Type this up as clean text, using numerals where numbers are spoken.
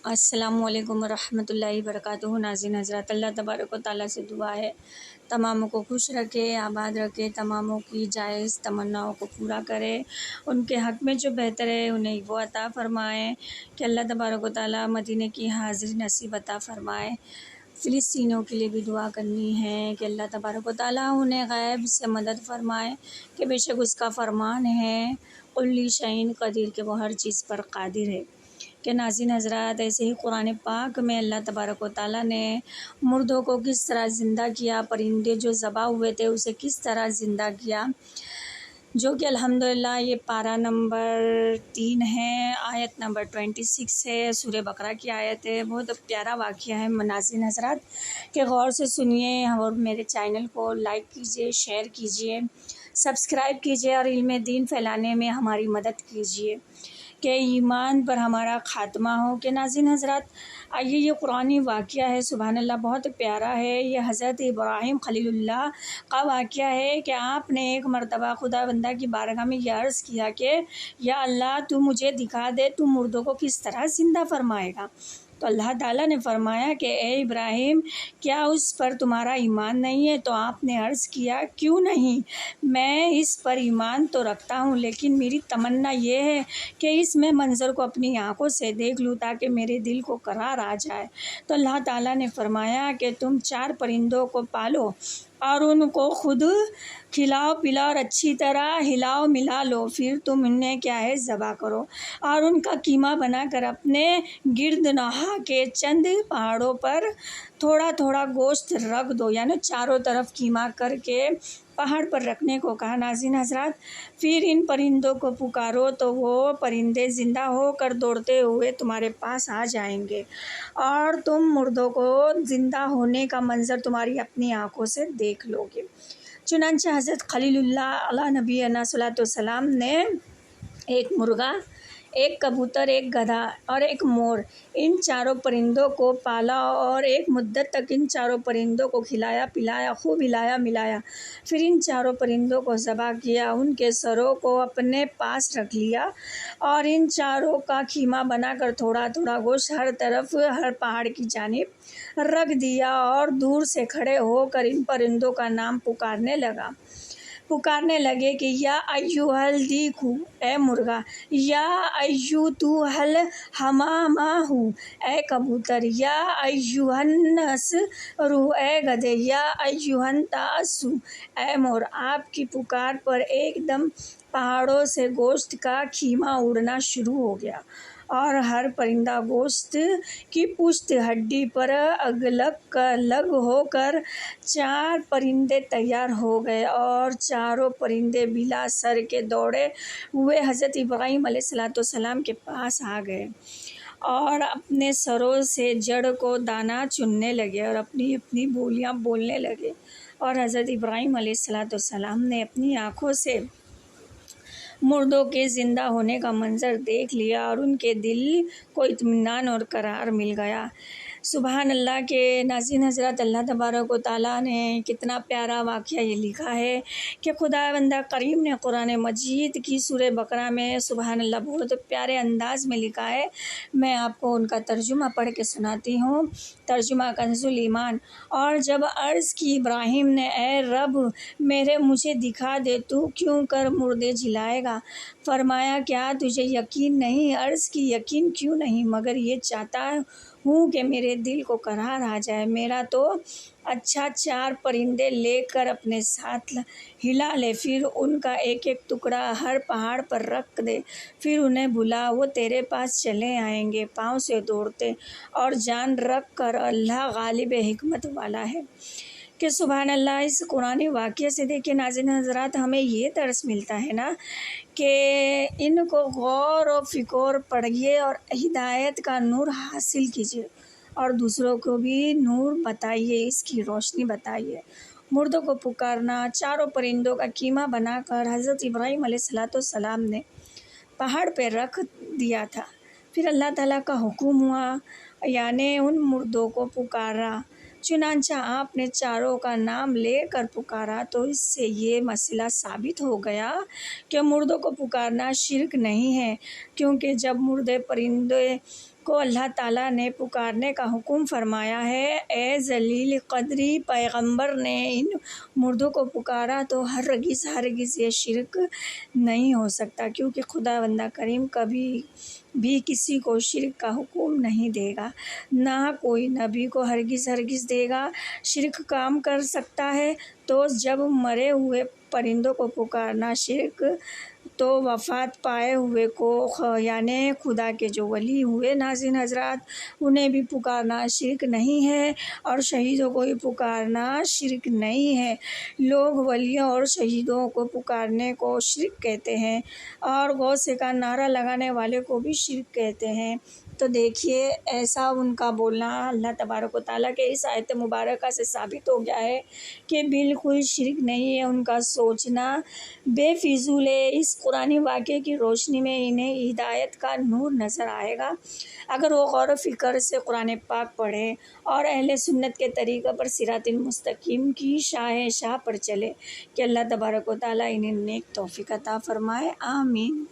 السلام علیکم ورحمۃ اللہ وبرکاتہ۔ ناظرین حضرات، اللہ تبارک و تعالیٰ سے دعا ہے تماموں کو خوش رکھے، آباد رکھے، تماموں کی جائز تمناؤں کو پورا کرے، ان کے حق میں جو بہتر ہے انہیں وہ عطا فرمائے کہ اللہ تبارک و تعالیٰ مدینے کی حاضری نصیب عطا فرمائے۔ فلسطینیوں کے لیے بھی دعا کرنی ہے کہ اللہ تبارک و تعالیٰ انہیں غیب سے مدد فرمائے کہ بے شک اس کا فرمان ہے کل شیء قدیر، کہ وہ ہر چیز پر قادر ہے۔ کہ ناظرین حضرات، ایسے ہی قرآن پاک میں اللہ تبارک و تعالیٰ نے مردوں کو کس طرح زندہ کیا، پرندے جو ذبح ہوئے تھے اسے کس طرح زندہ کیا، جو کہ الحمدللہ یہ پارہ نمبر 3 ہے، آیت نمبر 26 ہے، سورہ بقرہ کی آیت ہے۔ بہت پیارا واقعہ ہے ناظرین حضرات، کہ غور سے سنیے اور میرے چینل کو لائک کیجیے، شیئر کیجیے، سبسکرائب کیجیے اور علم دین پھیلانے میں ہماری مدد کیجیے کہ ایمان پر ہمارا خاتمہ ہو۔ کہ ناظرین حضرات، آئیے یہ قرآنی واقعہ ہے، سبحان اللہ، بہت پیارا ہے۔ یہ حضرت ابراہیم خلیل اللہ کا واقعہ ہے کہ آپ نے ایک مرتبہ خدا بندہ کی بارگاہ میں یہ عرض کیا کہ یا اللہ، تو مجھے دکھا دے تو مردوں کو کس طرح زندہ فرمائے گا۔ تو اللہ تعالیٰ نے فرمایا کہ اے ابراہیم، کیا اس پر تمہارا ایمان نہیں ہے؟ تو آپ نے عرض کیا کیوں نہیں، میں اس پر ایمان تو رکھتا ہوں، لیکن میری تمنا یہ ہے کہ اس میں منظر کو اپنی آنکھوں سے دیکھ لوں تاکہ میرے دل کو قرار آ جائے۔ تو اللہ تعالیٰ نے فرمایا کہ تم 4 پرندوں کو پالو اور ان کو خود کھلاؤ پلاؤ اور اچھی طرح ہلاؤ ملا لو، پھر تم انہیں کیا ہے ذبح کرو اور ان کا قیمہ بنا کر اپنے گرد نواح کے چند پہاڑوں پر تھوڑا تھوڑا گوشت رکھ دو، یعنی چاروں طرف قیمہ کر کے پہاڑ پر رکھنے کو کہا۔ ناظرین حضرات، پھر ان پرندوں کو پکارو تو وہ پرندے زندہ ہو کر دوڑتے ہوئے تمہارے پاس آ جائیں گے اور تم مردوں کو زندہ ہونے کا منظر تمہاری اپنی آنکھوں سے دیکھ لو گے۔ چنانچہ حضرت خلیل اللہ علیہ نبی صلی اللہ علیہ وسلم نے ایک مرغا، ایک کبوتر، ایک گدھا اور ایک مور، ان 4 پرندوں کو پالا اور ایک مدت تک ان 4 پرندوں کو کھلایا پلایا، خوب ہلایا ملایا، پھر ان 4 پرندوں کو ذبح کیا، ان کے سروں کو اپنے پاس رکھ لیا اور ان 4 کا خیمہ بنا کر تھوڑا تھوڑا گوشت ہر طرف ہر پہاڑ کی جانب رکھ دیا اور دور سے کھڑے ہو کر ان پرندوں کا نام پکارنے لگے کہ یا ایھل دیکھو، اے مرغا، یا ایھل حمامہ، اے کبوتر، یا ایھن نسر، اے گدھے، یا ایھن طاس، اے مور۔ آپ کی پکار پر ایک دم پہاڑوں سے گوشت کا خیمہ اڑنا شروع ہو گیا اور ہر پرندہ گوشت کی پشت ہڈی پر لگ ہو کر 4 پرندے تیار ہو گئے اور 4 پرندے بلا سر کے دوڑے ہوئے حضرت ابراہیم علیہ السلام کے پاس آ گئے اور اپنے سروں سے جڑ کو دانا چننے لگے اور اپنی اپنی بولیاں بولنے لگے، اور حضرت ابراہیم علیہ السلام نے اپنی آنکھوں سے مردوں کے زندہ ہونے کا منظر دیکھ لیا اور ان کے دل کو اطمینان اور قرار مل گیا۔ سبحان اللہ۔ کے ناظرین حضرات، اللہ تبارک و تعالیٰ نے کتنا پیارا واقعہ یہ لکھا ہے کہ خدا بندہ کریم نے قرآن مجید کی سورہ بقرہ میں سبحان اللہ بہت پیارے انداز میں لکھا ہے۔ میں آپ کو ان کا ترجمہ پڑھ کے سناتی ہوں۔ ترجمہ کنز الایمان۔ اور جب عرض کی ابراہیم نے اے رب مجھے دکھا دے، تو کیوں کر مردے جلائے گا؟ فرمایا کیا تجھے یقین نہیں؟ عرض کی یقین کیوں نہیں، مگر یہ چاہتا ہوں کہ میرے دل کو قرار آ جائے۔ میرا تو اچھا 4 پرندے لے کر اپنے ساتھ ہلا لے، پھر ان کا ایک ایک ٹکڑا ہر پہاڑ پر رکھ دے، پھر انہیں بلا، وہ تیرے پاس چلے آئیں گے پاؤں سے دوڑتے، اور جان رکھ کر اللہ غالب حکمت والا ہے۔ کہ سبحان اللہ، اس قرآنی واقعے سے دیکھیں ناظرین حضرات، ہمیں یہ درس ملتا ہے نا کہ ان کو غور و فکر پڑھیے اور ہدایت کا نور حاصل کیجیے اور دوسروں کو بھی نور بتائیے، اس کی روشنی بتائیے۔ مردوں کو پکارنا، 4 پرندوں کا قیمہ بنا کر حضرت ابراہیم علیہ السلام نے پہاڑ پہ رکھ دیا تھا، پھر اللہ تعالیٰ کا حکم ہوا، یعنی ان مردوں کو پکارا، چنانچہ آپ نے 4 کا نام لے کر پکارا، تو اس سے یہ مسئلہ ثابت ہو گیا کہ مردوں کو پکارنا شرک نہیں ہے، کیونکہ جب مردے پرندے کو اللہ تعالیٰ نے پکارنے کا حکم فرمایا ہے۔ اے ذلیل قدری پیغمبر نے ان مردوں کو پکارا تو ہرگز یہ شرک نہیں ہو سکتا، کیونکہ خداوند کریم کبھی بھی کسی کو شرک کا حکم نہیں دے گا، نہ کوئی نبی کو ہرگز دے گا۔ شرک کام کر سکتا ہے تو جب مرے ہوئے پرندوں کو پکارنا، شرک تو وفات پائے ہوئے کو یعنی خدا کے جو ولی ہوئے ناظرین حضرات انہیں بھی پکارنا شرک نہیں ہے، اور شہیدوں کو بھی پکارنا شرک نہیں ہے۔ لوگ ولیوں اور شہیدوں کو پکارنے کو شرک کہتے ہیں، اور غوث کا نعرہ لگانے والے کو بھی شرک کہتے ہیں۔ تو دیکھیے ایسا ان کا بولنا اللہ تبارک و تعالیٰ کے اس آیت مبارکہ سے ثابت ہو گیا ہے کہ بالکل شرک نہیں ہے، ان کا سوچنا بے فضول ہے۔ اس قرآنی واقعے کی روشنی میں انہیں ہدایت کا نور نظر آئے گا اگر وہ غور و فکر سے قرآن پاک پڑھیں اور اہل سنت کے طریقہ پر صراط المستقیم کی شاہ پر چلے۔ کہ اللہ تبارک و تعالیٰ انہیں نیک توفیق عطا فرمائے، آمین۔